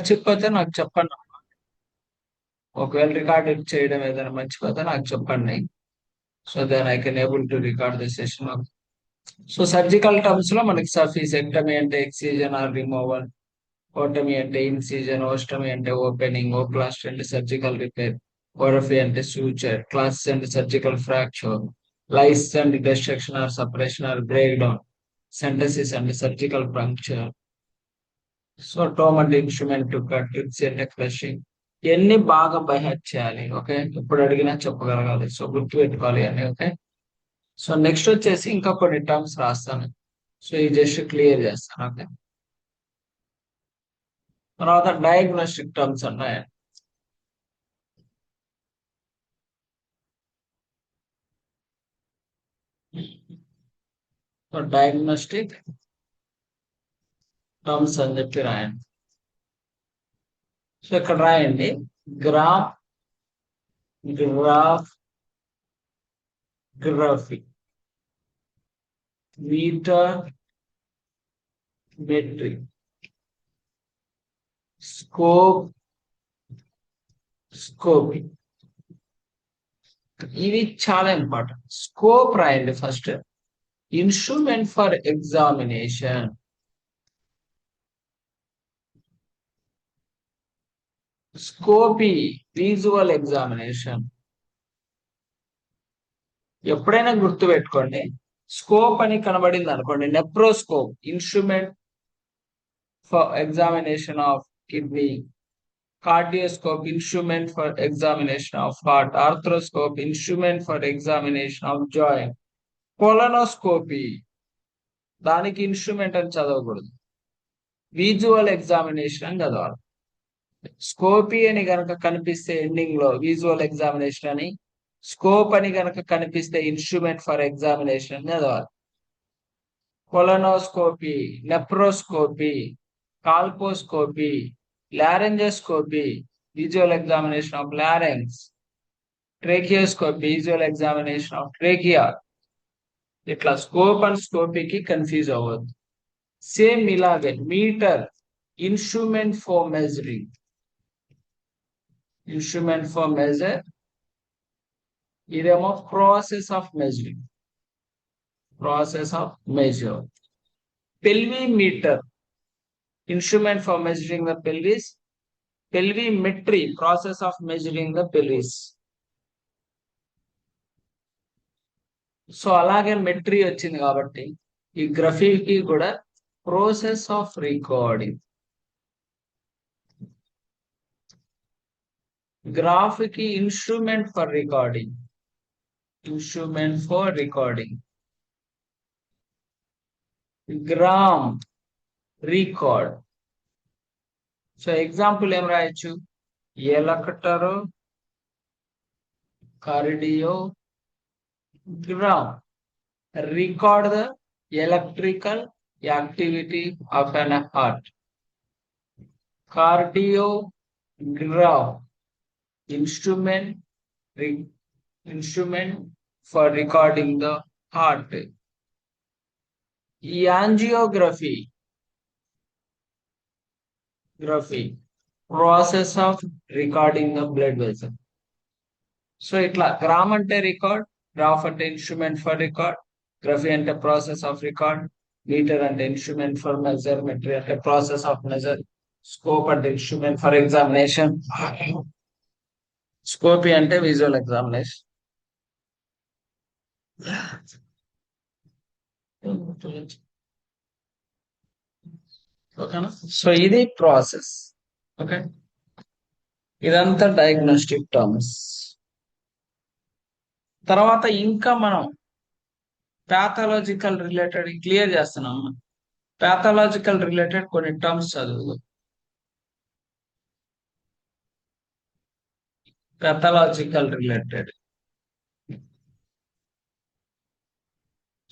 మర్చిపోతే నాకు చెప్పండి. ఒకవేళ రికార్డ్ చేయడం ఏదైనా మర్చిపోతే నాకు చెప్పండి. So then I can able to record the session. So surgical terms లో మనకి సఫీస్ ఎక్టమీ అంటే ఎక్సిజన్ ఆర్ రిమూవల్, ఓటమీ అంటే ఇన్సిజన్, ఓస్టమీ అంటే ఓపెనింగ్, ఓప్లాస్ట్ అంటే సర్జికల్ రిపేర్, ఓరఫీ అంటే సూచర్, క్లాస్ అంటే సర్జికల్ ఫ్రాక్చర్, లైస్ అంటే destruction or separation or break down, centesis అంటే సర్జికల్ పంక్చర్. సో టోమ్ అంటే ఇన్స్ట్రుమెంట్ టు కట్, ట్రిప్స్ అంటే క్రషింగ్. ఇవన్నీ బాగా బైహార్ట్ చేయాలి. ఓకే, ఇప్పుడు అడిగినా చెప్పగలగాలి. సో గుర్తు పెట్టుకోవాలి అని. ఓకే, సో నెక్స్ట్ వచ్చేసి ఇంకా కొన్ని టర్మ్స్ రాస్తాను. సో ఈ జస్ట్ క్లియర్ చేస్తాను. ఓకే, తర్వాత డయాగ్నోస్టిక్ టర్మ్స్ ఉన్నాయి. సో డయాగ్నోస్టిక్ టర్మ్స్ అని చెప్పి రాయండి. సో ఇక్కడ రాయండి: graph, graph, graphy, meter, metric, scope, scopy. ఇవి చాలా ఇంపార్టెంట్. స్కోప్ రాయండి first. Instrument for examination. Scopy visual examination. ఎప్పుడైనా గుర్తు పెట్టుకోండి, స్కోప్ అని కనబడింది అనుకోండి, nephroscope instrument for examination of kidney, cardioscope instrument for examination of heart, arthroscope instrument for examination of joint, colonoscopy దానికి ఇన్స్ట్రుమెంట్ అని చదవకూడదు, విజువల్ ఎగ్జామినేషన్ అని చదవాలి. స్కోపీ అని గనక కనిపిస్తే ఎండింగ్ లో విజువల్ ఎగ్జామినేషన్ అని, స్కోప్ అని గనక కనిపిస్తే ఇన్స్ట్రుమెంట్ ఫర్ ఎగ్జామినేషన్ అని చదవాలి. Colonoscopy, nephroscopy, colposcopy, laryngoscopy visual examination of larynx, tracheoscopy visual examination of trachea. ఇట్లా స్కోప్ అండ్ స్కోపీకి కన్ఫ్యూజ్ అవ్వద్దు. సేమ్ ఇలాగే meter instrument for measuring, instrument for measure, ఇదేమో process of measuring, process of measure. Pelvimeter instrument for measuring the pelvis, pelvimetry process of measuring the pelvis. So అలాగే metry వచ్చింది కాబట్టి ఈ గ్రఫీకి కూడా ప్రాసెస్ ఆఫ్ రికార్డింగ్. గ్రాఫ్ కి instrument for recording, instrument for recording. Gram record. So example ఏం రాయొచ్చు? Electrocardiogram, record the electrical activity of an heart. Cardiogram, instrument for recording the heart. Angiography, process of recording the blood vessel. So itla gram ante record, graph ante instrument for record, graphy ante process of record, meter ante instrument for measure, metry ante process of measure, scope ante instrument for examination, scopy ante visual examination. ఓకేనా? So ఇది process. Okay, ఇదంతా diagnostic terms. తర్వాత ఇంకా మనం pathological related clear చేస్తున్నాం. Pathological related కొన్ని terms చదువు. Pathological related.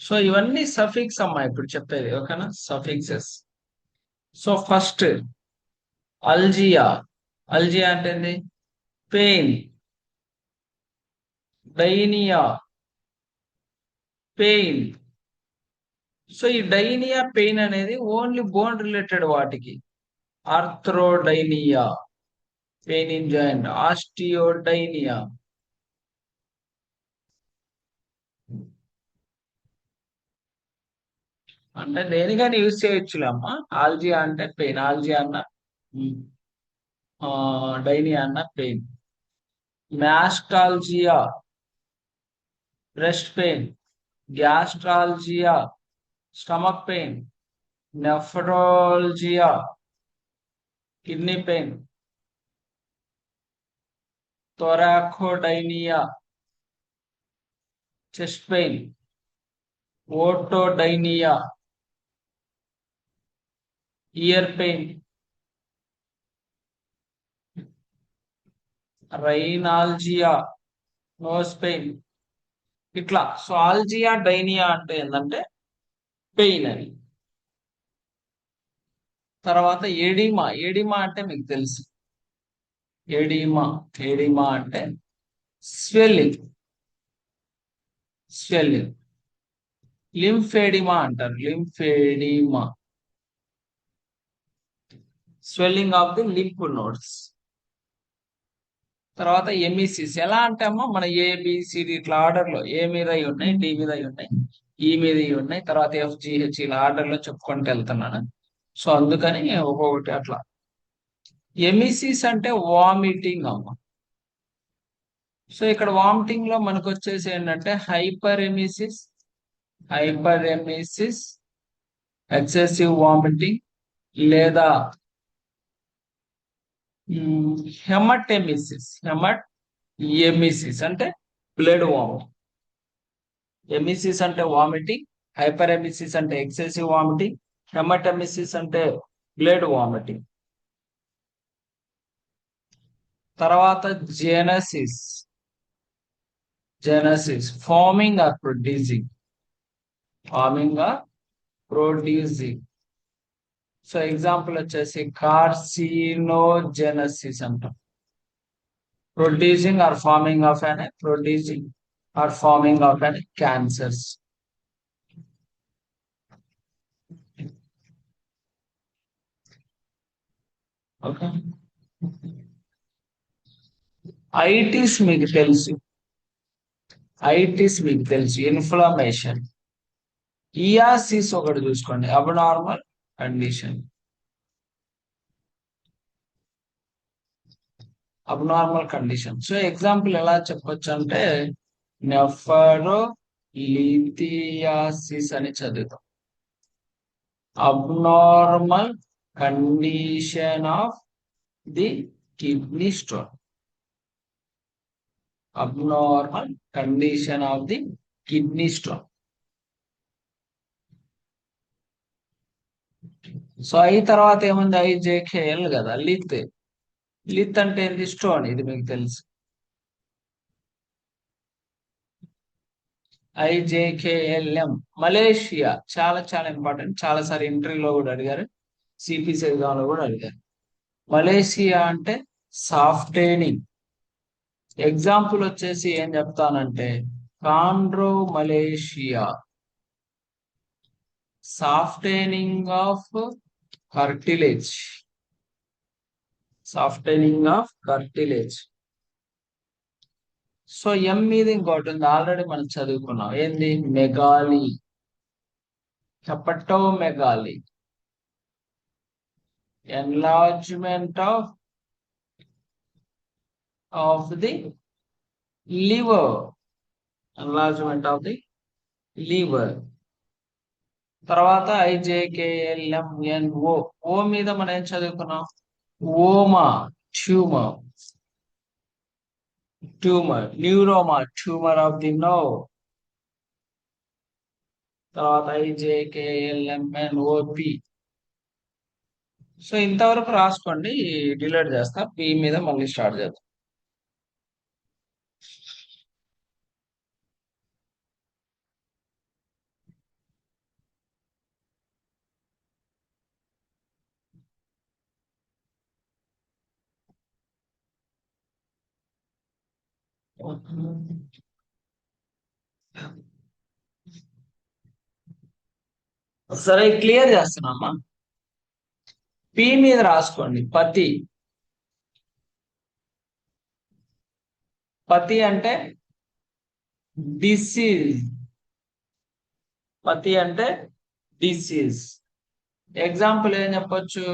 So ఇవన్నీ సఫిక్స్ అమ్మా ఇప్పుడు చెప్పేది. ఓకేనా? Suffixes. So first algia. Algia అంటే పెయిన్. Dynia pain. సో ఈ డైనియా పెయిన్ అనేది ఓన్లీ బోన్ రిలేటెడ్ వాటికి. Arthrodynia, pain in joint. Osteodynia, అంటే దేనికైనా యూజ్ చేయొచ్చులే అమ్మా. ఆల్జియా అంటే పెయిన్, ఆల్జియా అన్న డైనియా అన్న pain. Mastalgia, breast pain. Gastralgia, stomach pain. Nephralgia, kidney pain. Thoracodynia, chest pain. Otodynia, ear pain. Rhinalgia, nose pain. ఇట్లా. So algia dynia అంటే ఏంటంటే పెయిన్ అని. తర్వాత ఎడిమా. ఎడిమా అంటే మీకు తెలుసు. ఎడిమా, ఎడిమా అంటే స్వెల్లింగ్, స్వెల్లింగ్. లింఫెడిమా అంటారు, lymphoedema, swelling of the lymph nodes. తర్వాత ఎమిసిస్. ఎలా అంటే అమ్మా మన ఏబిసిడి ఇట్లా ఆర్డర్ లో ఏ మీద ఉన్నాయి, డి మీద ఉన్నాయి, ఈ మీద ఉన్నాయి, తర్వాత ఎఫ్జిహెచ్ ఇలా ఆర్డర్ లో చెప్పుకుంటూ వెళ్తున్నాను. సో అందుకని ఒక్కొక్కటి అట్లా. ఎమిసిస్ అంటే వామిటింగ్ అమ్మ. సో ఇక్కడ వామిటింగ్ లో మనకు వచ్చేసి ఏంటంటే hyper emesis, hyper emesis, excessive vomiting, లేదా హెమటెమిసిస్. హెమట్ ఎమిసిస్ అంటే బ్లడ్ వామిటింగ్. ఎమిసిస్ అంటే వామిటింగ్, హైపర్ ఎమిసిస్ అంటే ఎక్సెసివ్ వామిటింగ్, హెమటెమిసిస్ అంటే బ్లడ్ వామిటింగ్. తర్వాత genesis. Genesis forming or producing, forming or producing. So example వచ్చేసి కార్సినోజెనసిస్ అంటాం. Producing or forming of an, producing or forming of an cancers. Okay. Itis మీకు తెలుసు, itis మీకు తెలుసు, inflammation. Iasis ఒకటి చూసుకోండి, abnormal condition. Abnormal condition. So example ఎలా చెప్పొచ్చు అంటే నెఫ్రోలిథియాసిస్ అని చదువుతాం. Abnormal condition of the kidney stone. Abnormal condition of the kidney stone. So అయి తర్వాత ఏముంది, ఐజేకేఎల్ కదా, లిత్. లిత్ అంటే ఏంది, స్టోన్. ఇది మీకు తెలుసు. ఐజేకేఎల్ఎం. మలేషియా చాలా చాలా ఇంపార్టెంట్, చాలా సారి ఇంటర్వ్యూలో కూడా అడిగారు, సిపిసి ఎగ్జామ్ లో కూడా అడిగారు. మలేషియా అంటే సాఫ్టేనింగ్. ఎగ్జాంపుల్ వచ్చేసి ఏం చెప్తానంటే chondro Malaysia, సాఫ్టేనింగ్ of కర్టిలేజ్, సాఫ్టేనింగ్ of కర్టిలేజ్. So ఎం మీద ఇంకోటి ఉంది, ఆల్రెడీ మనం చదువుకున్నాం, ఏంది, మెగాలి, హెపటోమెగాలి. Enlargement of the liver, enlargement of the liver. తర్వాత ఐజేకేఎల్ఎంఎన్ఓ. ఓ మీద మనం ఏం చదువుకున్నాం, ఓమా, tumour, tumour. Neuroma, tumour of the nerve. తర్వాత ఐజేకేఎల్ఎంఎన్ఓపి. సో ఇంతవరకు రాసుకోండి, డిలీట్ చేస్తా, పి మీద మళ్ళీ స్టార్ట్ చేద్దాం. సరే క్లియర్ చేస్తున్నామా. పి మీద రాసుకోండి. పతి. పతి అంటే డిసీజ్. పతి అంటే డిసీజ్. ఎగ్జాంపుల్ ఏం చెప్పొచ్చు?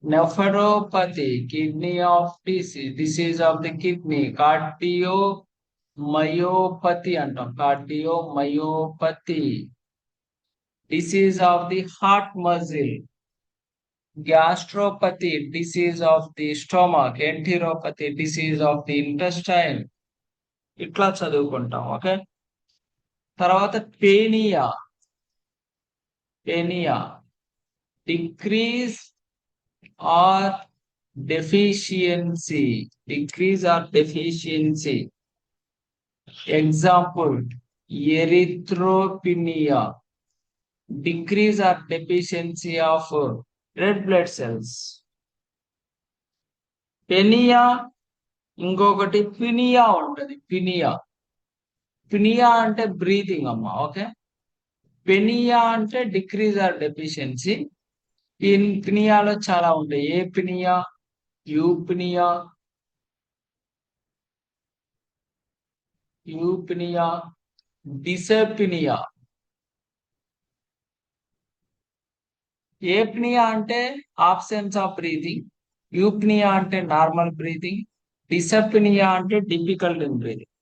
Nephropathy, kidney of disease, disease of the kidney. Myopathy అంటాం, myopathy, disease of the heart muscle. Gastropathy, disease of the stomach. Enteropathy, disease of the intestine. ఇట్లా చదువుకుంటాం. ఓకే. తర్వాత penia. Penia, decrease or deficiency. Decrease or deficiency. Example erythropenia, decrease or deficiency of red blood cells. Penia. ఇంకొకటి penia ఉంటది. పినియా. పినియా అంటే breathing అమ్మ. Okay. పెనియా అంటే decrease or deficiency. ఈ పినియాలో చాలా ఉంటాయి. ఏ పినియా, యూపినియా, డిసెపినియా. ఏప్నియా అంటే ఆబ్సెన్స్ ఆఫ్ బ్రీతింగ్. యూప్నియా అంటే నార్మల్ బ్రీతింగ్. డిసెప్నియా అంటే డిఫికల్ట్ ఇన్ బ్రీతింగ్.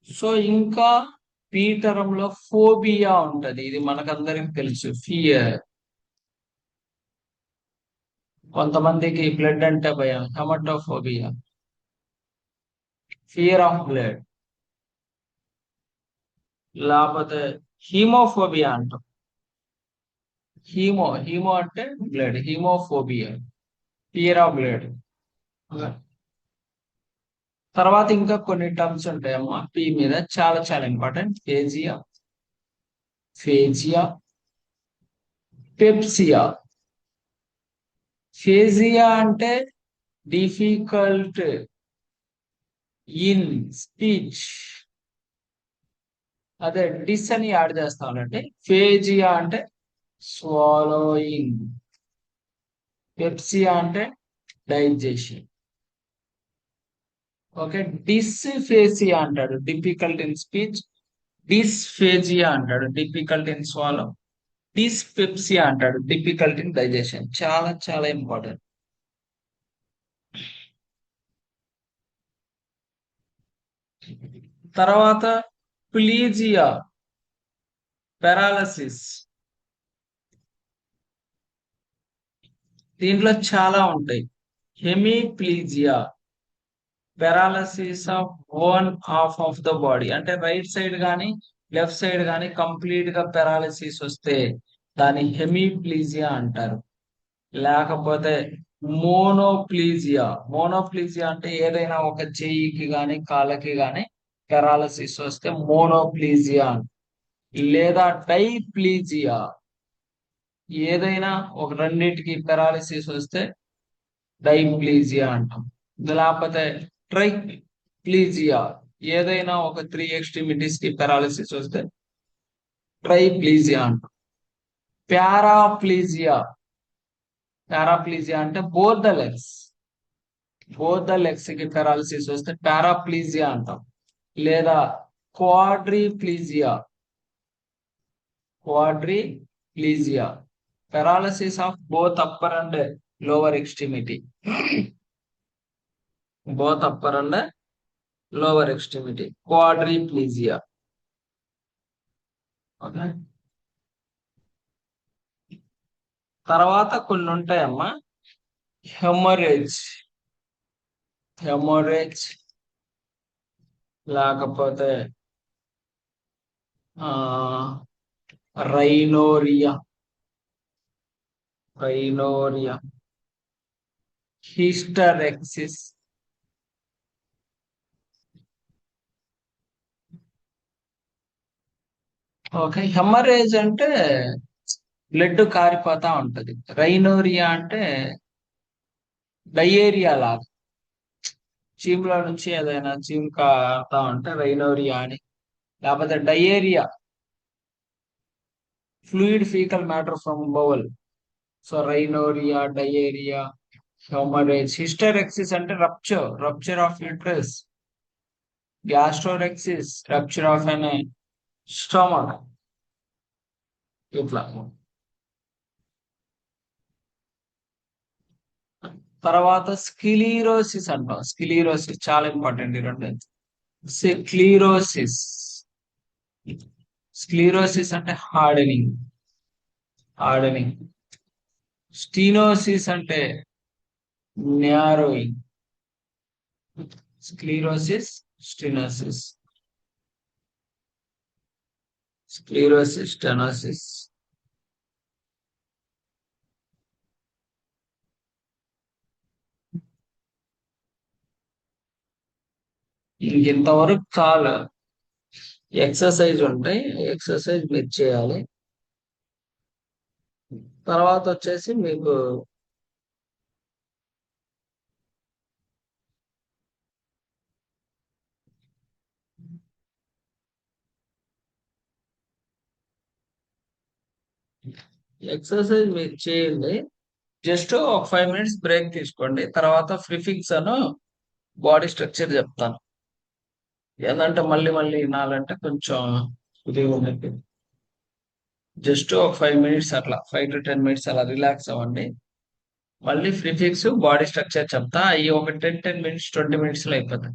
సో ఇంకా పీటరంలో ఫోబియా ఉంటది. ఇది మనకందరికి తెలుసు, ఫియర్. కొంతమందికి బ్లడ్ అంటే భయం, హెమటోఫోబియా, ఫియర్ ఆఫ్ బ్లడ్. లేకపోతే హీమోఫోబియా అంటాం. హీమో అంటే blood, haemophobia, fear of blood. తర్వాత ఇంకా కొన్ని టర్మ్స్ ఉంటాయమ్మా పి మీద, చాలా చాలా ఇంపార్టెంట్. ఫేజియా, పెప్సియా. ఫేజియా అంటే డిఫికల్ట్ ఇన్ స్పీచ్. అదే డిస్ అని యాడ్ చేస్తామంటే ఫేజియా అంటే స్వాలోయింగ్. పెప్సియా అంటే డైజెషన్. ఓకే. డిస్ఫేసియా అంటాడు, డిఫికల్ట్ ఇన్ స్పీచ్. డిస్ఫేజియా అంటాడు, డిఫికల్ట్ ఇన్ స్వాలో. డిస్పెప్సియా అంటాడు, డిఫికల్ట్ ఇన్ డైజెషన్. చాలా చాలా ఇంపార్టెంట్. తర్వాత ప్లీజియా, పారాలసిస్. దీంట్లో చాలా ఉంటాయి. Hemiplegia, paralysis of one half of the body. అంటే రైట్ సైడ్ కానీ లెఫ్ట్ సైడ్ కానీ కంప్లీట్ గా పారాలసిస్ వస్తే దాన్ని హెమిప్లీజియా అంటారు. లేకపోతే మోనోప్లీజియా అంటే ఏదైనా ఒక చెయ్యికి గాని కాళ్ళకి గాని పారాలసిస్ వస్తే మోనోప్లీజియా. లేదా డైప్లీజియా, ఏదైనా ఒక రెండింటికి పారాలసిస్ వస్తే డైప్లీజియా అంటాం. లేకపోతే ట్రైప్లీజియా, ఏదైనా ఒక 3 ఎక్స్ట్రిమిటీస్ కి పారాలసిస్ వస్తే ట్రైప్లీజియా అంటాం. పారాప్లీజియా అంటే బోత్ ద లెగ్స్ కి పారాలసిస్ వస్తే పారాప్లీజియా అంటాం. లేదా quadriplegia, paralysis of both upper and lower extremity. Quadriplegia. Okay. తర్వాత కొన్ని ఉంటాయమ్మా. హెమరేజ్, లేకపోతే రైనోరియా, హిస్టరెక్సిస్. ఓకే. హెమరేజ్ అంటే బ్లడ్ కారిపోతా ఉంటది. రైనోరియా అంటే డయేరియా లాగా, చీములో నుంచి ఏదైనా చీము కారుతా ఉంటే రైనోరియా అని. లేకపోతే diarrhoea, fluid faecal matter from bowel. So rhinorrhoea, diarrhoea, haemorrhage. Hysterorrhexis అంటే rupture of uterus. Gastrorrhexis, rupture of an stomach. ఇట్లా. తర్వాత స్కిలీరోసిస్ అంటాం. స్కిలీరోసిస్ చాలా ఇంపార్టెంట్ ఈ రెండు. స్క్లీరోసిస్. స్క్లీరోసిస్ అంటే హార్డనింగ్. స్టీనోసిస్ అంటే narrowing. Sclerosis, stenosis. Sclerosis, stenosis. ఇంతవరకు చాలా ఎక్సర్సైజ్ ఉంటాయి. ఎక్సర్సైజ్ మీరు చేయాలి. తర్వాత వచ్చేసి మీకు ఎక్సర్సైజ్ మీరు చేయండి. జస్ట్ ఒక 5 మినిట్స్ బ్రేక్ తీసుకోండి. తర్వాత ప్రిఫిక్స్ అను బాడీ స్ట్రక్చర్ చెప్తాను. ఏంటంటే మళ్ళీ మళ్ళీ వినాలంటే కొంచెం ఇది ఉన్నట్టు. జస్ట్ ఒక 5 మినిట్స్ అట్లా, 5 to 10 మినిట్స్ అలా రిలాక్స్ అవ్వండి. మళ్ళీ ప్రిఫిక్స్ బాడీ స్ట్రక్చర్ చెప్తా. అవి ఒక 10 10 మినిట్స్ 20 మినిట్స్ లో అయిపోతాయి.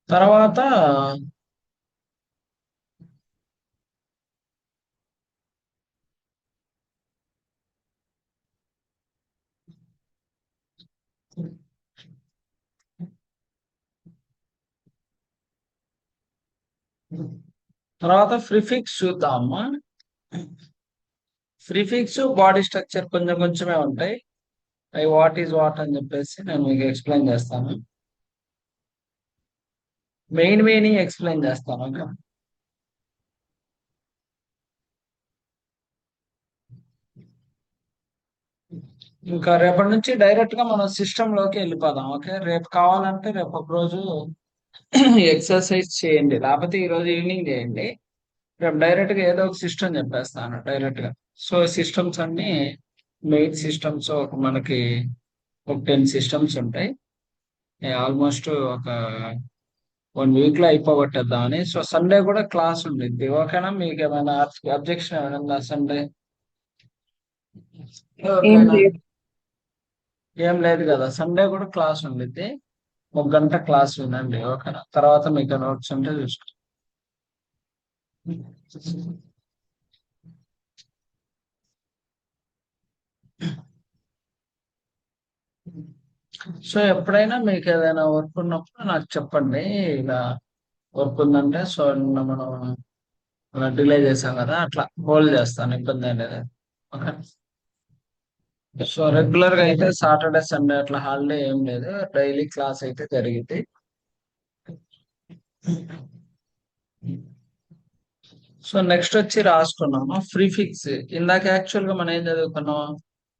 తర్వాత ప్రిఫిక్స్ చూద్దామా. ప్రిఫిక్స్ బాడీ స్ట్రక్చర్ కొంచెం కొంచెమే ఉంటాయి. అవి వాట్ ఈజ్ వాట్ అని చెప్పేసి నేను మీకు ఎక్స్ప్లెయిన్ చేస్తాను. మెయిన్ మీనింగ్ ఎక్స్ప్లెయిన్ చేస్తాను. ఓకే. ఇంకా రేపటి నుంచి డైరెక్ట్ గా మనం సిస్టమ్ లోకి వెళ్ళిపోదాం. ఓకే, రేపు కావాలంటే రేపు ఒక రోజు ఎక్సర్సైజ్ చేయండి, లేకపోతే ఈ రోజు ఈవినింగ్ చేయండి. రేపు డైరెక్ట్ గా ఏదో ఒక సిస్టమ్ చెప్పేస్తాను డైరెక్ట్ గా. సో సిస్టమ్స్ అన్ని మెయిన్ సిస్టమ్స్ ఒక మనకి ఒక 10 సిస్టమ్స్ ఉంటాయి. ఆల్మోస్ట్ ఒక 1 వీక్ లో అయిపోగొట్టేద్దామని. సో సండే కూడా క్లాస్ ఉండిద్ది. ఓకేనా? మీకు ఏమైనా అబ్జెక్షన్ ఏమైనా ఉందా సండే? ఏం ఓకేనా? లేదు. ఏం లేదు కదా, సండే కూడా క్లాస్ ఉండిద్ది. 1 గంట క్లాస్ వినండి. ఓకేనా? తర్వాత మీకు నోట్స్ ఉంటే చూసుకోండి. సో ఎప్పుడైనా మీకు ఏదైనా వర్క్ ఉన్నప్పుడు నాకు చెప్పండి. ఇలా వర్క్ ఉందంటే సో మనం డిలే చేసాం కదా, అట్లా హోల్డ్ చేస్తాను, ఇబ్బంది అనేది. ఓకే. సో రెగ్యులర్ గా అయితే సాటర్డే సండే అట్లా హాలిడే ఏం లేదు, డైలీ క్లాస్ అయితే జరిగింది. సో నెక్స్ట్ వచ్చి రాసుకున్నాము ప్రిఫిక్స్. ఇందాక యాక్చువల్ గా మనం ఏం చదువుకున్నాం?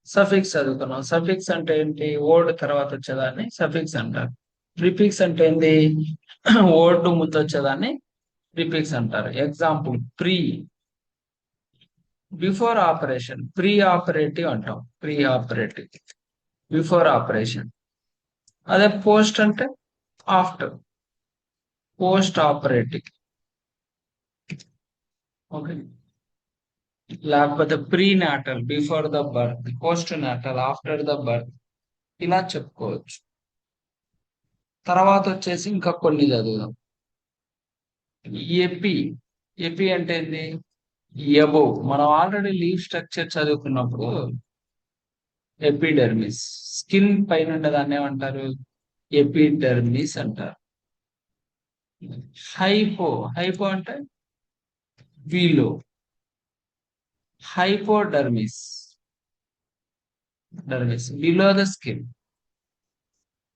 సఫిక్స్ చదువుకున్నాం. సఫిక్స్ అంటే ఏంటి? వర్డ్ తర్వాత వచ్చేదాన్ని సఫిక్స్ అంటారు. ప్రిఫిక్స్ అంటే ఏంటి? వర్డ్ ముందు వచ్చేదాన్ని ప్రిఫిక్స్ అంటారు. Example pre, before operation. Pre operative అంటాం, ప్రీ ఆపరేటివ్, బిఫోర్ ఆపరేషన్. అదే పోస్ట్ అంటే ఆఫ్టర్, పోస్ట్ ఆపరేటివ్. ఓకే. లేకపోతే pre natal, before the birth. Post natal, after the birth. ఇలా చెప్పుకోవచ్చు. తర్వాత వచ్చేసి ఇంకా కొన్ని చదువుదాం. ఎపి. ఎపి అంటే ఏంది? ఎబో. మనం ఆల్రెడీ లీవ్ స్ట్రక్చర్ చదువుకున్నప్పుడు ఎపిడెర్మిస్, స్కిన్ పైన ఉండే దాన్ని ఏమంటారు? ఎపిడెర్మిస్ అంటారు. హైపో. హైపో అంటే below, hypodermis. Dermis below the skin.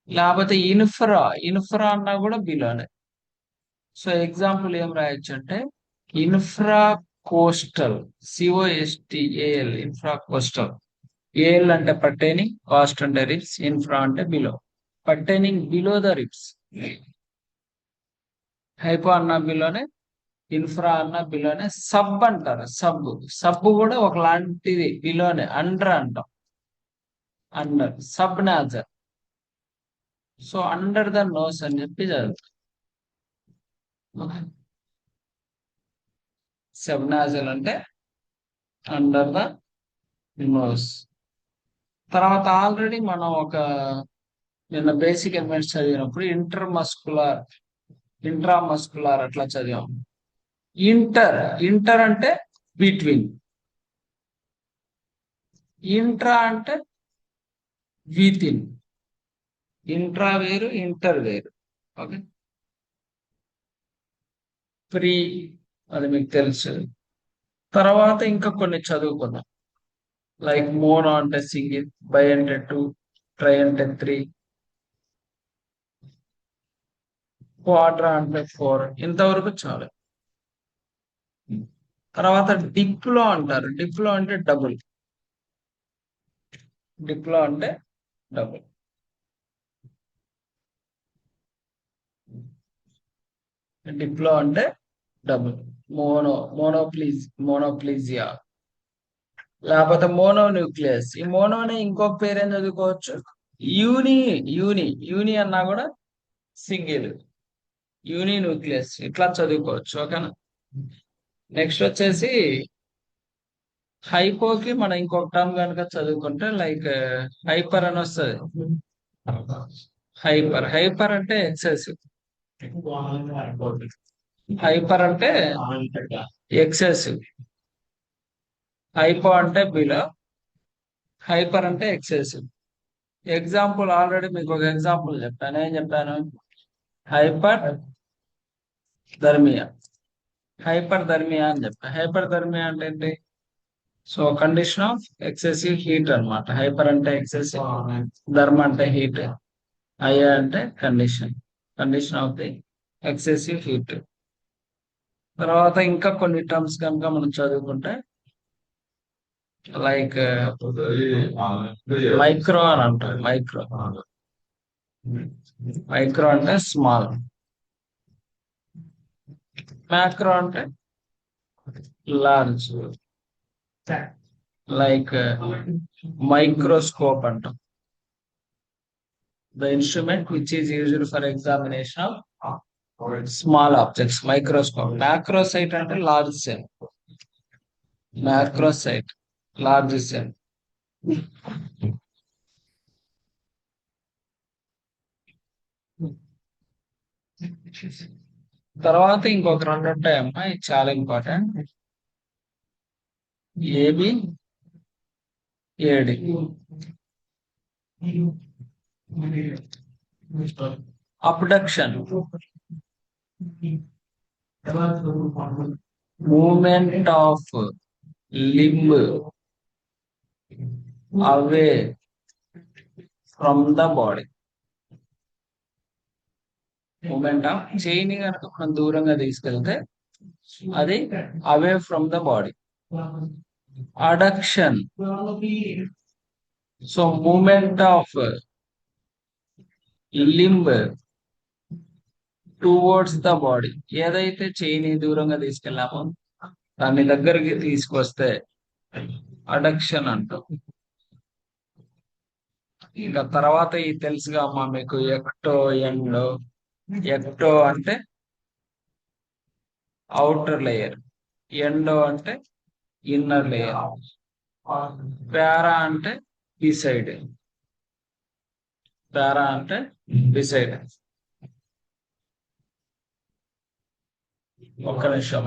లేకపోతే ఇన్ఫ్రా. ఇన్ఫ్రా అన్నా కూడా బిలోనే. సో ఎగ్జాంపుల్ ఏం రాయొచ్చు అంటే infra costal, C O S T A L, infra costal. A L అంటే పర్టైనింగ్, కాస్ట్ అంటే రిప్స్, ఇన్ఫ్రా అంటే below. Pertaining below the ribs. Hypo అన్న బిలోనే, ఇన్ఫ్రా అన్న బిలోనే. సబ్ అంటారు, సబ్. సబ్ కూడా ఒకలాంటిది, బిలోనే. అండర్ అంటాం, under. Sub nasal. So under the nose అని చెప్పి చదువుతాం. సబ్ నాజల్ అంటే అండర్ ద నోస్. తర్వాత ఆల్రెడీ మనం ఒక నిన్న బేసిక్ ఎలిమెంట్స్ చదివినప్పుడు ఇంటర్ మస్కులర్, ఇంట్రామస్కులర్ అట్లా చదివాం. ఇంటర్. ఇంటర్ అంటే బిట్వీన్. ఇంట్రా అంటే విత్ ఇన్. ఇంట్రా వేరు, ఇంటర్ వేరు. ఓకే. ప్రీ, అది మీకు తెలుసు. తర్వాత ఇంకా కొన్ని చదువుకుందాం. లైక్ మోనో అంటే సింగిల్, బై అంటే 2, ట్రై అంటే 3, క్వాడ్రా అంటే 4. ఇంతవరకు చాలు. తర్వాత డిప్లో అంటారు. డిప్లో అంటే డబుల్. డిప్లో అంటే డబుల్. డిప్లో అంటే డబుల్. మోనో, మోనోప్లీజియా. లేకపోతే మోనో న్యూక్లియస్. ఈ మోనోని ఇంకొక పేరు ఏం చదువుకోవచ్చు? యూని. యూని అన్నా కూడా సింగిల్, యూని న్యూక్లియస్. ఇట్లా చదువుకోవచ్చు. ఓకేనా? నెక్స్ట్ వచ్చేసి హైపోకి మనం ఇంకొక టర్మ్ కనుక చదువుకుంటే లైక్ హైపర్ అని వస్తుంది. హైపర్. హైపర్ అంటే ఎక్సెసివ్. హైపర్ అంటే ఎక్సెసివ్, హైపో అంటే బిలో, హైపర్ అంటే ఎక్సెసివ్. ఎగ్జాంపుల్ ఆల్రెడీ మీకు ఒక ఎగ్జాంపుల్ చెప్పాను. ఏం చెప్పాను? హైపర్ ధర్మియా. హైపర్ ధర్మియా అని చెప్పాను. హైపర్ ధర్మియా అంటే ఏంటి? So condition of excessive heat అన్నమాట. హైపర్ అంటే ఎక్సెసివ్, ధర్మ అంటే హీట్, ఐ అంటే condition, condition of the excessive heat. తర్వాత ఇంకా కొన్ని టర్మ్స్ కనుక మనం చదువుకుంటే, లైక్ మైక్రో అని అంటారు. మైక్రో, మైక్రో అంటే స్మాల్, మ్యాక్రో అంటే లార్జ్, లైక్ మైక్రోస్కోప్ అంటాం. The instrument which is used for examination of small objects, microscope. Macrocyte అంటే large cell, macrocyte large cell. తర్వాత ఇంకొక రెండు ఉంటాయమ్మా, ఇది చాలా important. A B, A D. Abduction, movement of limb away from the body. Movement of చైన్ కనుక మనం దూరంగా తీసుకెళ్తే అది away from the body. Adduction, so movement of limb towards the body. ఏదైతే చైన్ దూరంగా తీసుకెళ్ళామో దాన్ని దగ్గరికి తీసుకొస్తే అడక్షన్ అంటాం. ఇంకా తర్వాత ఈ తెలుసుగా అమ్మా మీకు ఎక్టో, ఎండో. ఎక్టో అంటే అవుటర్ లేయర్, ఎండో అంటే ఇన్నర్ లేయర్, పారా అంటే బిసైడ్, పారా అంటే బిసైడ్. ఒక్క నిమిషం.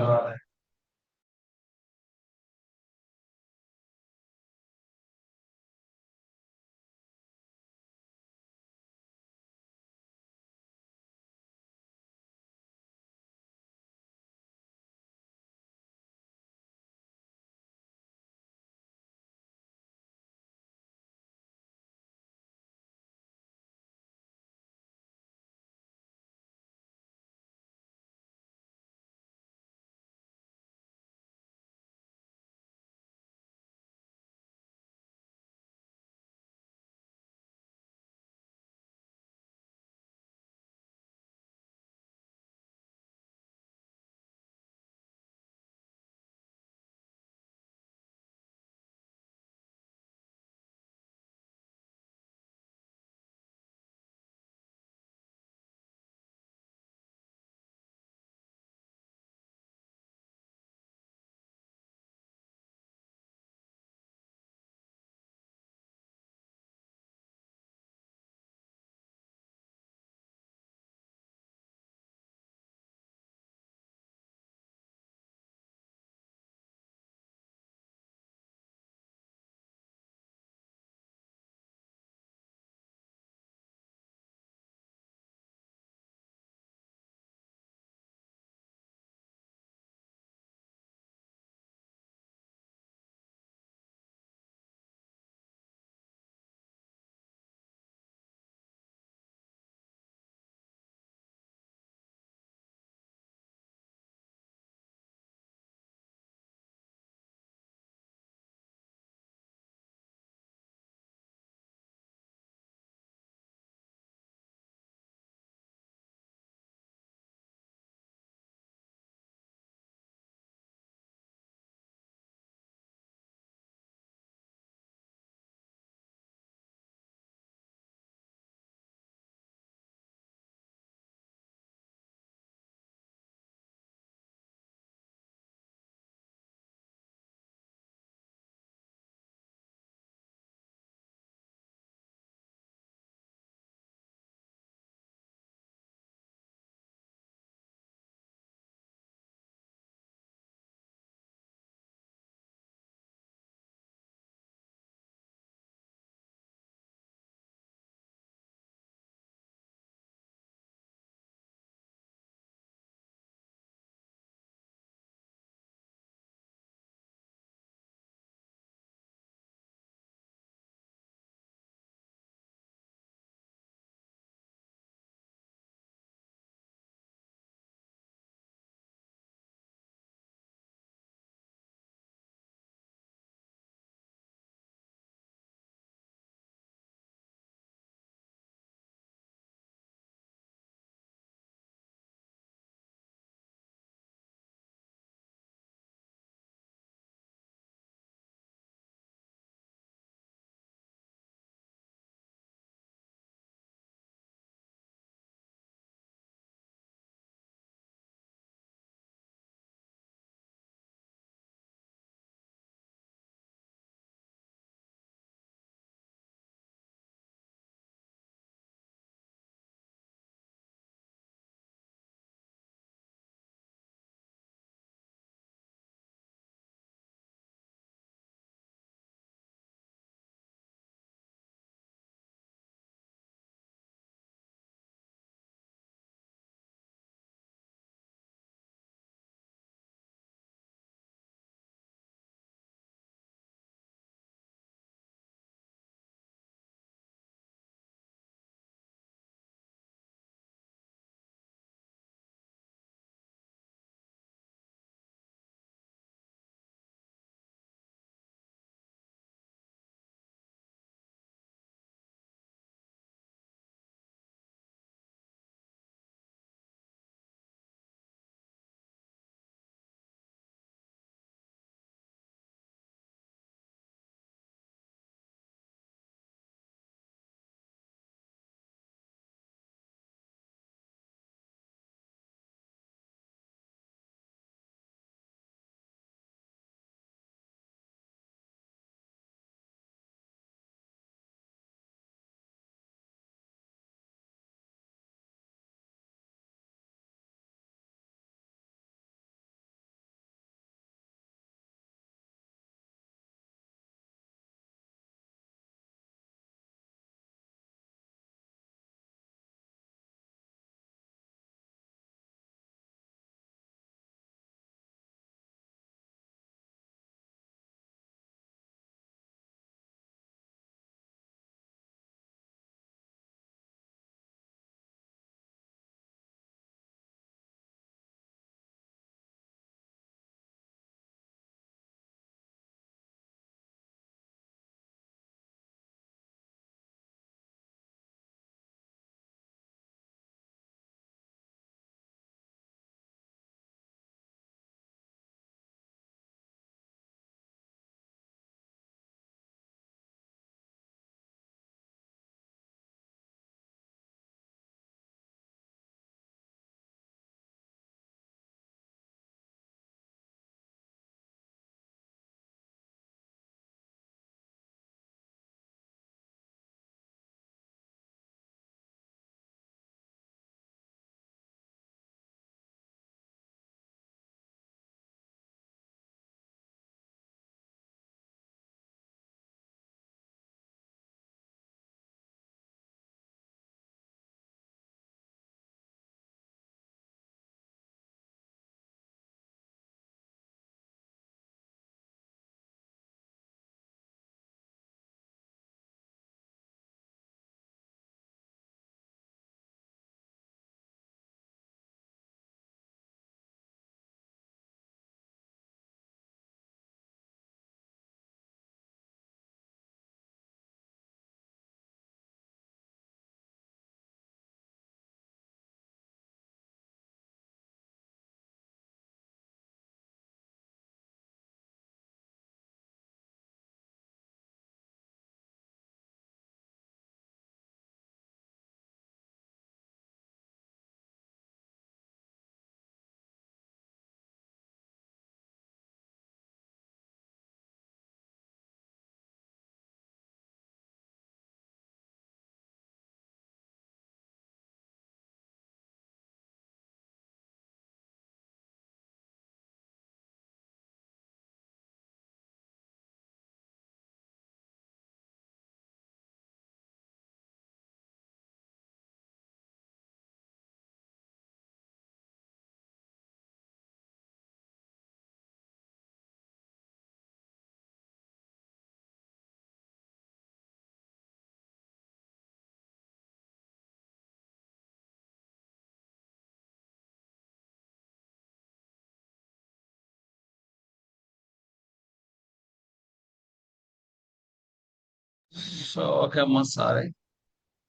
సో ఓకే అమ్మా, సారీ.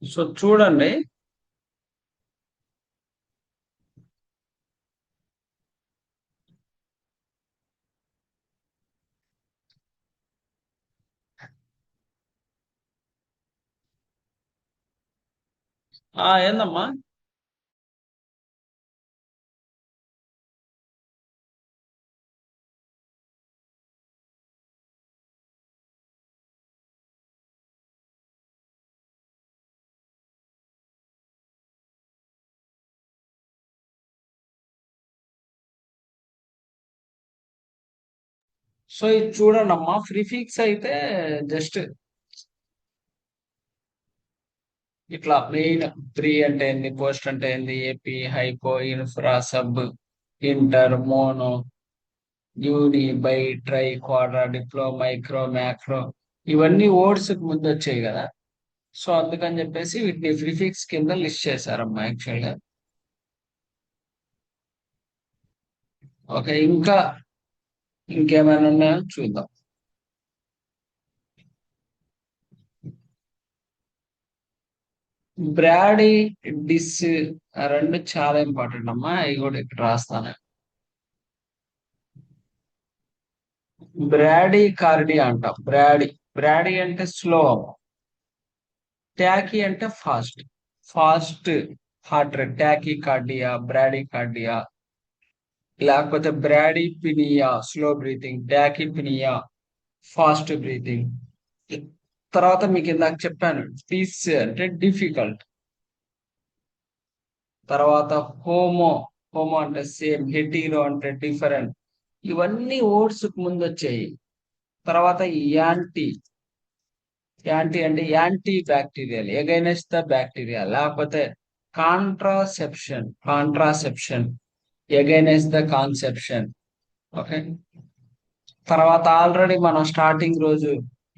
సో చూడండి. ఏందమ్మా? సో ఇది చూడండి అమ్మా, ప్రిఫిక్స్ అయితే జస్ట్ ఇట్లా మెయిన్ ప్రీ అంటే ఏంది, పోస్ట్ అంటే ఏంది, epi, hypo, infra, sub, inter, mono, uni, bi, tri, quadra, diplo, micro, macro, ఇవన్నీ వర్డ్స్ ముందు వచ్చాయి కదా. సో అందుకని చెప్పేసి వీటిని ప్రిఫిక్స్ కింద లిస్ట్ చేశారమ్మా యాక్చువల్ గా. ఓకే, ఇంకా ఇంకేమైనా ఉన్నాయో చూద్దాం. బ్రాడీ, డిస్, ఆ రెండు చాలా ఇంపార్టెంట్ అమ్మా, అవి కూడా ఇక్కడ రాస్తాను. బ్రాడీ కార్డియా అంటాం. బ్రాడీ, బ్రాడీ అంటే స్లో, ట్యాకీ అంటే fast. Fast heart rate, tachycardia, bradycardia. లేకపోతే bradypnoea slow breathing, tachypnoea fast breathing. తర్వాత మీకు ఇందాక చెప్పాను, టిస్ అంటే డిఫికల్ట్. తర్వాత హోమో, హోమో అంటే సేమ్, హెటీరో అంటే డిఫరెంట్. ఇవన్నీ ఓట్స్ ముందు వచ్చాయి. తర్వాత యాంటీ, యాంటీ అంటే antibacterial, against the bacteria. లేకపోతే contraception, contraception against the conception. Okay. తర్వాత ఆల్రెడీ మనం స్టార్టింగ్ రోజు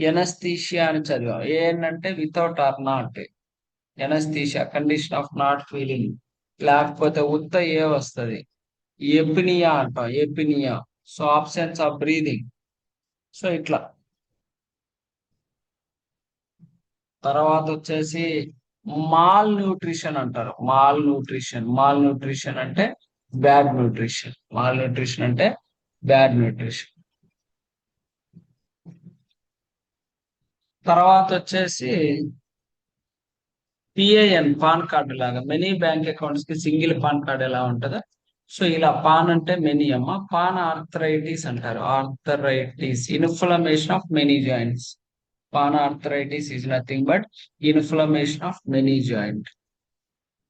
ఎనస్థీషియా అని చదివాం. ఏంటంటే without or not, anaesthesia condition of not feeling. లేకపోతే ఉత్త ఏ వస్తుంది, ఎపినియా అంటాం, apnoea. So absence of breathing. So ఇట్లా. తర్వాత వచ్చేసి మాల్ న్యూట్రిషన్ అంటారు. మాల్ న్యూట్రిషన్, మాల్ న్యూట్రిషన్ అంటే బ్యాడ్ న్యూట్రిషన్. మాల్ న్యూట్రిషన్ అంటే బ్యాడ్ న్యూట్రిషన్. తర్వాత వచ్చేసి పిఐఎన్, పాన్ కార్డు లాగా మెనీ బ్యాంక్ అకౌంట్స్ కి సింగిల్ పాన్ కార్డ్ ఎలా ఉంటుందో, సో ఇలా పాన్ అంటే మెనీ అమ్మ. పాన్ ఆర్థరైటిస్ అంటారు. Arthritis, inflammation of many joints. Pan arthritis is nothing but inflammation of many joint.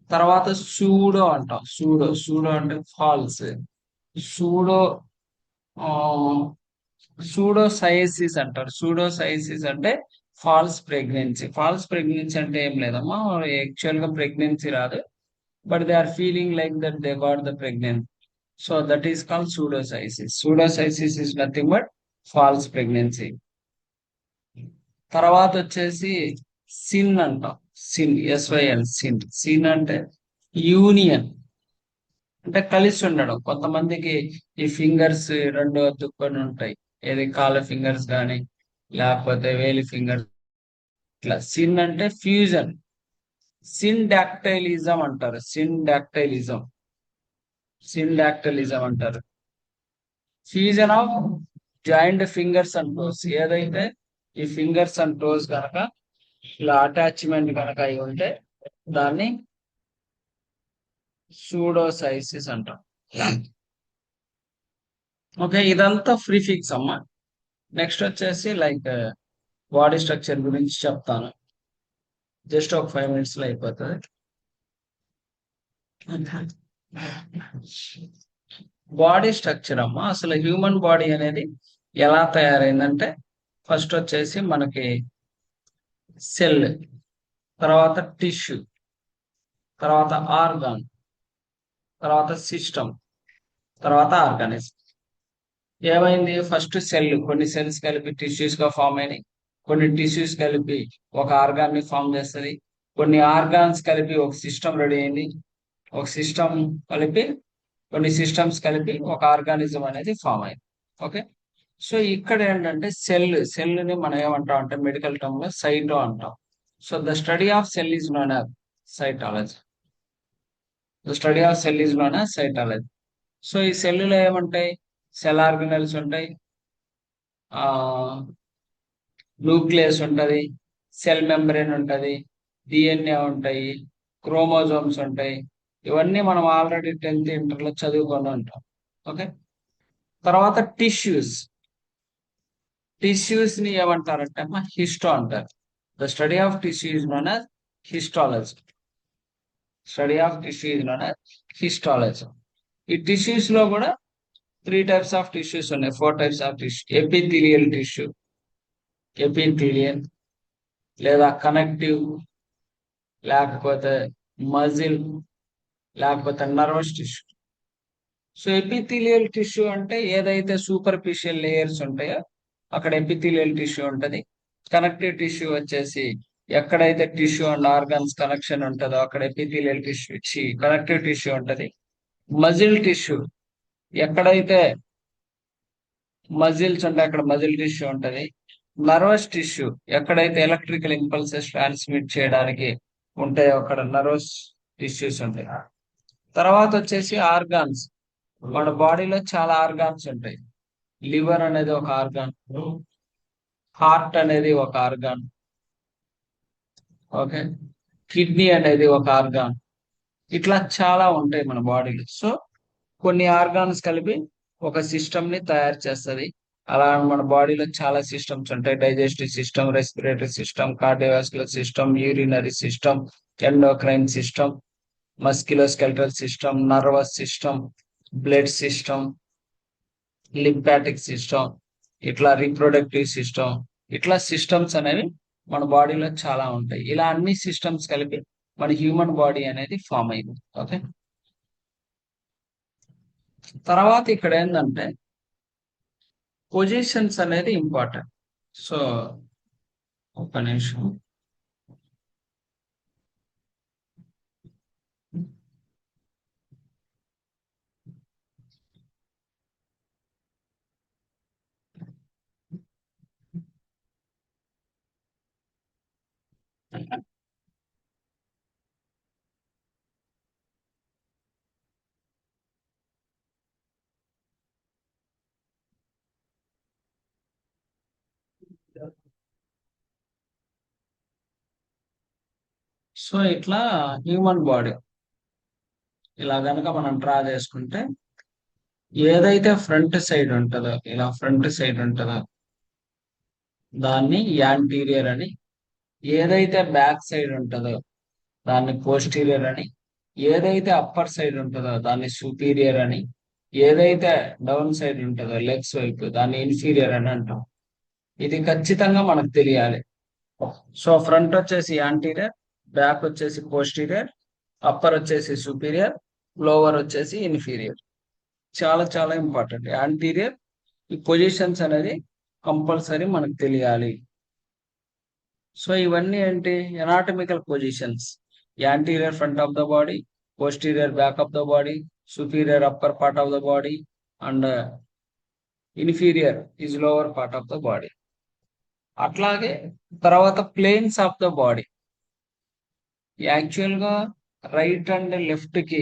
తర్వాత సూడో అంటాం. సూడో, సూడో అంటే ఫాల్స్. సూడో, సూడోసైసిస్ అంటారు. సూడోసైసిస్ అంటే ఫాల్స్ ప్రెగ్నెన్సీ. ఫాల్స్ ప్రెగ్నెన్సీ అంటే ఏం లేదమ్మా, యాక్చువల్ గా ప్రెగ్నెన్సీ రాదు, but they are feeling like that they got the pregnancy. So that is called pseudocyesis. Pseudocyesis is nothing but false pregnancy. తర్వాత వచ్చేసి సిన్ అంటాం. Syn, S Y N, syn. సిన్ అంటే union, అంటే కలిసి ఉండడం. కొంతమందికి ఈ ఫింగర్స్ రెండు అతుక్కొని ఉంటాయి, ఏది కాళ్ళ ఫింగర్స్ కానీ లేకపోతే వేలి ఫింగర్స్. ఇట్లా సిన్ అంటే ఫ్యూజన్. సిండాక్టైలిజం అంటారు. సిండాక్టైలిజం, సిండాక్టైలిజం అంటారు. Fusion of joint fingers and toes. ఏదైతే ఈ ఫింగర్స్ అండ్ టోస్ కనుక ఇలా అటాచ్మెంట్ కనుక అయి ఉంటే దాన్ని సూడోసైసిస్ అంటాం. ఓకే, ఇదంతా ప్రిఫిక్స్ అమ్మా. నెక్స్ట్ వచ్చేసి లైక్ బాడీ స్ట్రక్చర్ గురించి చెప్తాను. జస్ట్ ఒక 5 minutes లో అయిపోతుంది. బాడీ స్ట్రక్చర్ అమ్మా, అసలు హ్యూమన్ బాడీ అనేది ఎలా తయారైందంటే, ఫస్ట్ వచ్చేసి మనకి సెల్, తర్వాత టిష్యూ, తర్వాత ఆర్గాన్, తర్వాత సిస్టమ్, తర్వాత ఆర్గానిజం. ఏమైంది, ఫస్ట్ సెల్, కొన్ని సెల్స్ కలిపి టిష్యూస్ గా ఫామ్ అయినాయి. కొన్ని టిష్యూస్ కలిపి ఒక ఆర్గాన్ ని ఫామ్ చేస్తుంది. కొన్ని ఆర్గాన్స్ కలిపి ఒక సిస్టమ్ రెడీ అయింది. ఒక సిస్టమ్ కలిపి, కొన్ని సిస్టమ్స్ కలిపి ఒక ఆర్గానిజం అనేది ఫామ్ అయింది. ఓకే. సో ఇక్కడ ఏంటంటే సెల్ ని మనం ఏమంటాం అంటే మెడికల్ టర్మ్ లో సైటో అంటాం. So the study of cell is known as cytology. The study of cell is known as cytology. So ఈ సెల్లులో ఏముంటాయి? సెల్ ఆర్గనల్స్ ఉంటాయి, ఆ న్యూక్లియస్ ఉంటది, సెల్ మెంబ్రేన్ ఉంటది, డిఎన్ఏ ఉంటాయి, క్రోమోజోమ్స్ ఉంటాయి. ఇవన్నీ మనం ఆల్రెడీ 10th ఇంటర్ లో చదువుకొని ఉంటాం. ఓకే. తర్వాత టిష్యూస్ ని ఏమంటారంటే హిస్టో అంటారు. The study of tissue is known as histology. Study of tissue is known as histology. ఈ టిష్యూస్ లో కూడా 3 types ఆఫ్ టిష్యూస్ ఉన్నాయి, 4 types of tissue. Epithelial tissue, epithelial లేదా కనెక్టివ్, లేకపోతే మజిల్, లేకపోతే nervous tissue. So epithelial tissue అంటే ఏదైతే superficial layers ఉంటాయో అక్కడ ఎపిథీలియల్ టిష్యూ ఉంటది. కనెక్టివ్ టిష్యూ వచ్చేసి ఎక్కడైతే టిష్యూ అండ్ ఆర్గన్స్ కనెక్షన్ ఉంటుందో అక్కడ ఎపిథీలియల్ టిష్యూ కనెక్టివ్ టిష్యూ ఉంటది. మజిల్ టిష్యూ ఎక్కడైతే మజిల్స్ ఉంటాయి అక్కడ మజిల్ టిష్యూ ఉంటది. నర్వస్ టిష్యూ ఎక్కడైతే ఎలక్ట్రికల్ ఇంపల్సెస్ ట్రాన్స్మిట్ చేయడానికి ఉంటాయో అక్కడ నర్వస్ టిష్యూస్ ఉంటాయి. తర్వాత వచ్చేసి ఆర్గాన్స్. మన బాడీలో చాలా ఆర్గాన్స్ ఉంటాయి. లివర్ అనేది ఒక ఆర్గాన్, హార్ట్ అనేది ఒక ఆర్గాన్, ఓకే, కిడ్నీ అనేది ఒక ఆర్గాన్. ఇట్లా చాలా ఉంటాయి మన బాడీలో. సో కొన్ని ఆర్గాన్స్ కలిపి ఒక సిస్టమ్ ని తయారు చేస్తుంది. అలా మన బాడీలో చాలా సిస్టమ్స్ ఉంటాయి. Digestive system, respiratory system, cardiovascular system, urinary system, endocrine system, musculoskeletal system, nervous system, blood system, lymphatic system, ఇట్లా రీప్రొడక్టివ్ సిస్టమ్, ఇట్లా సిస్టమ్స్ అనేవి మన బాడీలో చాలా ఉంటాయి. ఇలా అన్ని సిస్టమ్స్ కలిపి మన హ్యూమన్ బాడీ అనేది ఫామ్ అయింది. ఓకే. తర్వాత ఇక్కడ ఏంటంటే పొజిషన్స్ అనేది ఇంపార్టెంట్. సో ఒక నిమిషం. సో ఇట్లా హ్యూమన్ బాడీ ఇలా గనక మనం డ్రా చేసుకుంటే ఏదైతే ఫ్రంట్ సైడ్ ఉంటుందో, ఇలా ఫ్రంట్ సైడ్ ఉంటుందో దాన్ని యాంటీరియర్ అని, ఏదైతే బ్యాక్ సైడ్ ఉంటుందో దాన్ని పోస్టీరియర్ అని, ఏదైతే అప్పర్ సైడ్ ఉంటుందో దాన్ని సుపీరియర్ అని, ఏదైతే డౌన్ సైడ్ ఉంటుందో లెగ్స్ వైపు దాన్ని ఇన్ఫీరియర్ అని అంటాం. ఇది ఖచ్చితంగా మనకు తెలియాలి. సో ఫ్రంట్ వచ్చేసి యాంటీరియర్, బ్యాక్ వచ్చేసి పోస్టీరియర్, అప్పర్ వచ్చేసి సుపీరియర్, లోవర్ వచ్చేసి ఇన్ఫీరియర్. చాలా చాలా ఇంపార్టెంట్. యాంటీరియర్ ఈ పొజిషన్స్ అనేది కంపల్సరీ మనకు తెలియాలి. సో ఇవన్నీ ఏంటి? Anatomical positions. Anterior front of the body, posterior back of the body, superior upper part of the body and inferior is lower part of the body. అట్లాగే తర్వాత planes of the body. Actual గా right and left కి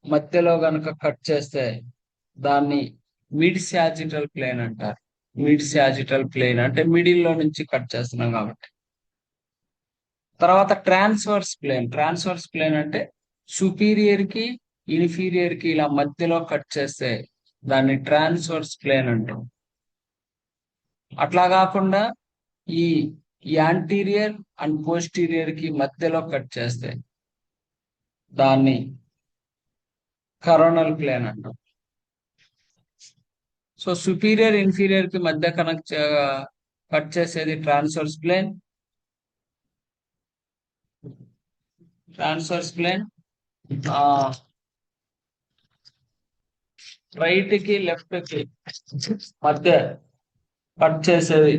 మధ్యలో గనక cut చేస్తే దాన్ని mid sagittal plane అంటారు. Mid sagittal plane అంటే మిడిల్ లో నుంచి కట్ చేస్తున్నాం కాబట్టి. తర్వాత ట్రాన్స్వర్స్ ప్లేన్ అంటే సుపీరియర్ కి ఇన్ఫీరియర్ కి ఇలా మధ్యలో కట్ చేస్తే దాన్ని ట్రాన్స్వర్స్ ప్లేన్ అంటాం. అట్లా కాకుండా ఈ యాంటీరియర్ అండ్ పోస్టీరియర్ కి మధ్యలో కట్ చేస్తే దాన్ని కరోనల్ ప్లేన్ అంటాం. సో సుపీరియర్ ఇన్ఫీరియర్ కి మధ్య కట్ చేసేది ట్రాన్స్వర్స్ ప్లేన్. రైట్ కి లెఫ్ట్ కి మధ్య కట్ చేసేది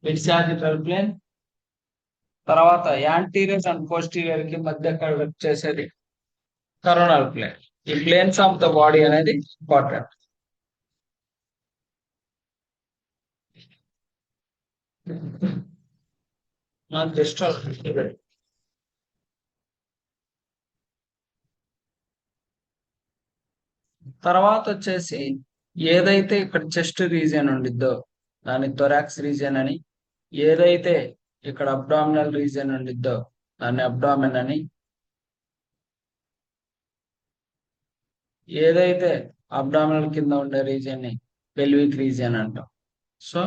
మిడ్ సాజిటల్ ప్లేన్. తర్వాత యాంటీరియర్ అండ్ పోస్టీరియర్ కి మధ్య కట్ చేసేది కరోనల్ ప్లేన్. ఈ ప్లేన్స్ ఆఫ్ ద బాడీ అనేది ఇంపార్టెంట్. జస్ట్ తర్వాత వచ్చేసి ఏదైతే ఇక్కడ చెస్ట్ రీజియన్ ఉండిద్దో దాన్ని థొరాక్స్ రీజియన్ అని, ఏదైతే ఇక్కడ అబ్డామినల్ రీజియన్ ఉండిద్దో దాన్ని అబ్డామిన్ అని, ఏదైతే అబ్డామినల్ కింద ఉండే రీజియన్ ని పెల్విక్ రీజియన్ అంటాం. So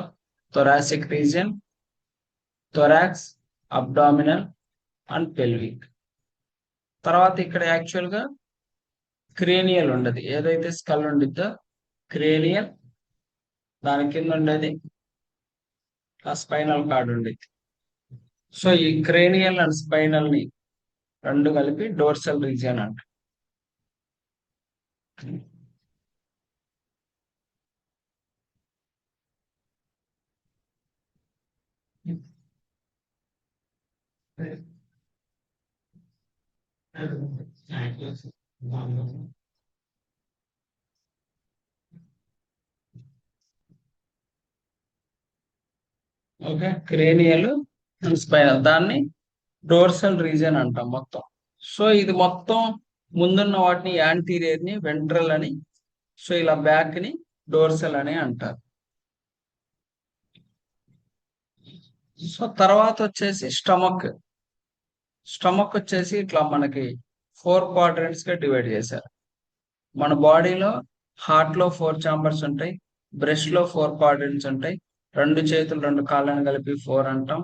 thoracic region, thorax, abdominal and pelvic. తర్వాత ఇక్కడ యాక్చువల్ గా క్రేనియల్ ఉండదు, ఏదైతే స్కల్ ఉండిద్దో క్రేనియల్, దాని కింద ఉండేది ఆ స్పైనల్ కార్డ్ ఉండిద్ది. సో ఈ క్రేనియల్ అండ్ స్పైనల్ ని రెండు కలిపి డోర్సల్ రీజియన్ అంట. ఓకే, క్రేనియల్ అండ్ స్పైనల్, దాన్ని డోర్సల్ రీజియన్ అంటాం మొత్తం. సో ఇది మొత్తం ముందున్న వాటిని యాంటీరియర్ ని వెంట్రల్ అని, సో ఇలా బ్యాక్ ని డోర్సల్ అని అంటారు. సో తర్వాత వచ్చేసి స్టమక్. స్టమక్ వచ్చేసి ఇట్లా మనకి 4 క్వాడ్రంట్స్ గా డివైడ్ చేశారు. మన బాడీలో హార్ట్ లో 4 ఛాంబర్స్ ఉంటాయి, బ్రెస్ట్ లో 4 క్వాడ్రంట్స్ ఉంటాయి, 2 చేతులు 2 కాళ్ళని కలిపి 4 అంటాం.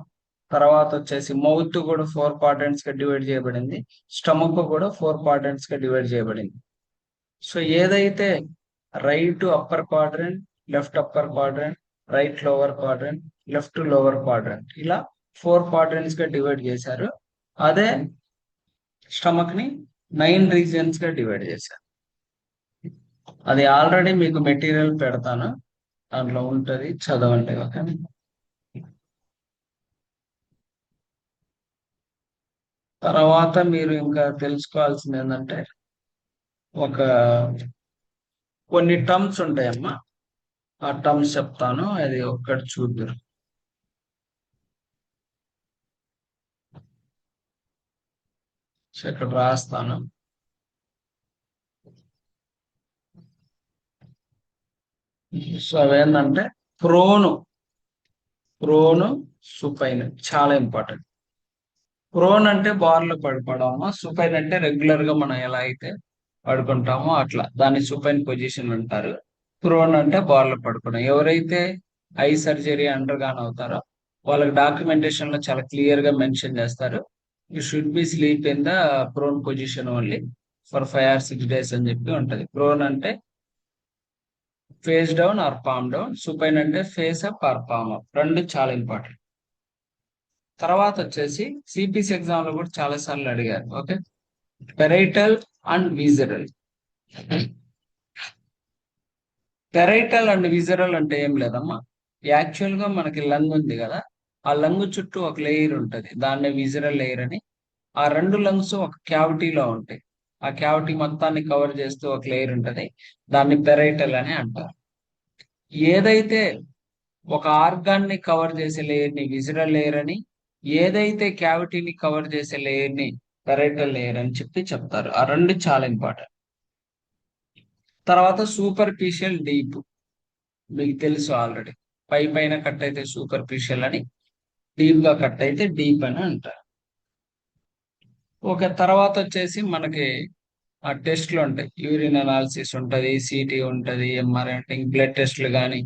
తర్వాత వచ్చేసి మౌత్ కూడా 4 క్వాడ్రంట్స్ గా డివైడ్ చేయబడింది, స్టమక్ కూడా 4 క్వాడ్రంట్స్ గా డివైడ్ చేయబడింది. సో ఏదైతే right upper quadrant, left upper quadrant, right lower quadrant, left lower quadrant, ఇలా 4 క్వాడ్రంట్స్ గా డివైడ్ చేశారు. అదే స్టమక్ ని 9 రీజియన్స్ గా డివైడ్ చేశారు. అది ఆల్రెడీ మీకు మెటీరియల్ పెడతాను, దాంట్లో ఉంటది, చదవండి. ఓకే, తర్వాత మీరు ఇంకా తెలుసుకోవాల్సింది ఏంటంటే ఒక కొన్ని టర్మ్స్ ఉంటాయమ్మా, ఆ టర్మ్స్ చెప్తాను, అది ఒక్కటి చూద్దరు. సో ఇక్కడ రాస్తాను. సో అవేంటంటే ప్రోను, ప్రోను, సుపైన్ చాలా ఇంపార్టెంట్. ప్రోన్ అంటే బార్లో పడిపోవడము, సుపైన్ అంటే రెగ్యులర్ గా మనం ఎలా అయితే పడుకుంటామో అట్లా, దాన్ని సుపైన్ పొజిషన్ అంటారు. ప్రోన్ అంటే బార్లో పడుకోవడం. ఎవరైతే ఐ సర్జరీ అండర్గాన్ అవుతారో వాళ్ళకి డాక్యుమెంటేషన్ లో చాలా క్లియర్ గా మెన్షన్ చేస్తారు, you should be sleep in the prone position only for 5 or 6 days అని చెప్పి ఉంటది. ప్రోన్ అంటే face down or palm down, supine అంటే face up or palm up, రెండు చాలా ఇంపార్టెంట్. తర్వాత వచ్చేసి సిపిసి ఎగ్జామ్ లో కూడా చాలా సార్లు అడిగారు. Okay, parietal and visceral. Parietal and visceral అంటే ఏం లేదమ్మా, యాక్చువల్ గా మనకి లంగ్ ఉంది కదా, ఆ లంగ్ చుట్టూ ఒక లేయర్ ఉంటది, దాన్ని విజరల్ లేయర్ అని. ఆ 2 లంగ్స్ ఒక క్యావిటీలో ఉంటాయి, ఆ క్యావిటీ మొత్తాన్ని కవర్ చేస్తూ ఒక లేయర్ ఉంటది, దాన్ని పెరైటల్ అని అంటారు. ఏదైతే ఒక ఆర్గాన్ ని కవర్ చేసే లేయర్ ని విజరల్ లేయర్ అని, ఏదైతే క్యావిటీని కవర్ చేసే లేయర్ ని పెరైటల్ లేయర్ అని చెప్పి చెప్తారు. ఆ రెండు చాలా ఇంపార్టెంట్. తర్వాత సూపర్ఫిషియల్ డీప్, మీకు తెలుసు ఆల్రెడీ, పై పైన కట్ అయితే సూపర్ఫిషియల్ అని, డీప్ గా కట్ అయితే డీప్ అని అంటారు. ఒక తర్వాత వచ్చేసి మనకి ఆ టెస్ట్లు ఉంటాయి, యూరిన్ అనాలిసిస్ ఉంటది, సిటీ ఉంటది, ఎంఆర్ఐ అంటే బ్లడ్ టెస్ట్లు కానీ.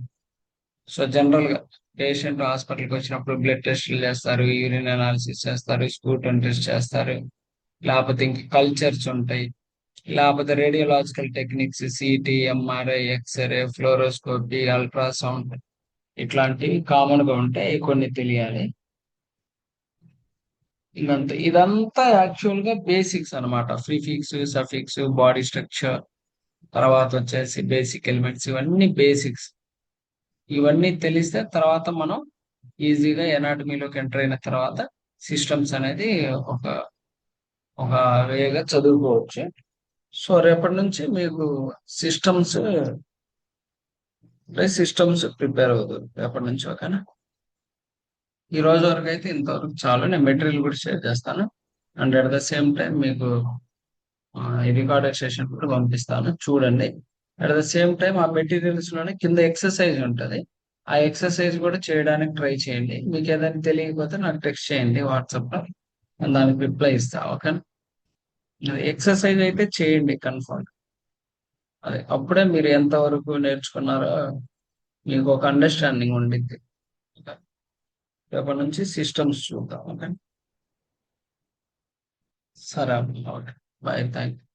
సో జనరల్ గా పేషెంట్ హాస్పిటల్కి వచ్చినప్పుడు బ్లడ్ టెస్ట్లు చేస్తారు, యూరిన్ అనాలిసిస్ చేస్తారు, స్కూటన్ టెస్ట్ చేస్తారు, లేకపోతే ఇంక కల్చర్స్ ఉంటాయి, లేకపోతే radiological techniques, CT, MRI, X-ray, fluoroscopy, ultrasound, ఇట్లాంటివి కామన్ గా ఉంటాయి, కొన్ని తెలియాలి. ఇదంతా యాక్చువల్ గా బేసిక్స్ అన్నమాట, ప్రిఫిక్స్, సఫిక్స్, బాడీ స్ట్రక్చర్, తర్వాత వచ్చేసి బేసిక్ ఎలిమెంట్స్, ఇవన్నీ బేసిక్స్. ఇవన్నీ తెలిస్తే తర్వాత మనం ఈజీగా ఎనాటమీలోకి ఎంటర్ అయిన తర్వాత సిస్టమ్స్ అనేది ఒక ఒక వేగా చదువుకోవచ్చు. సో రేపటి నుంచి మీకు సిస్టమ్స్ సిస్టమ్స్ ప్రిపేర్ అవుతుంది రేపటి నుంచి. ఓకేనా? ఈ రోజు వరకు అయితే ఇంతవరకు చాలు. నేను మెటీరియల్ కూడా షేర్ చేస్తాను. And at the same time మీకు ఈ రికార్డెడ్ సెషన్ కూడా పంపిస్తాను, చూడండి. అట్ ద సేమ్ టైం ఆ మెటీరియల్స్ లోనే కింద ఎక్సర్సైజ్ ఉంటది. ఆ ఎక్సర్సైజ్ కూడా చేయడానికి ట్రై చేయండి. మీకు ఏదైనా తెలియకపోతే నాకు టెక్స్ట్ చేయండి వాట్సాప్ లో, నేను దానికి రిప్లై ఇస్తా. ఓకే. ఎక్సర్సైజ్ అయితే చేయండి కన్ఫర్మ్. అదే అప్పుడే మీరు ఎంత వరకు నేర్చుకున్నారో మీకు ఒక అండర్స్టాండింగ్ ఉండిద్ది. ఓకే. రేపటి నుంచి సిస్టమ్స్ చూద్దాం. ఓకే. సరే. ఓకే. బాయ్. థ్యాంక్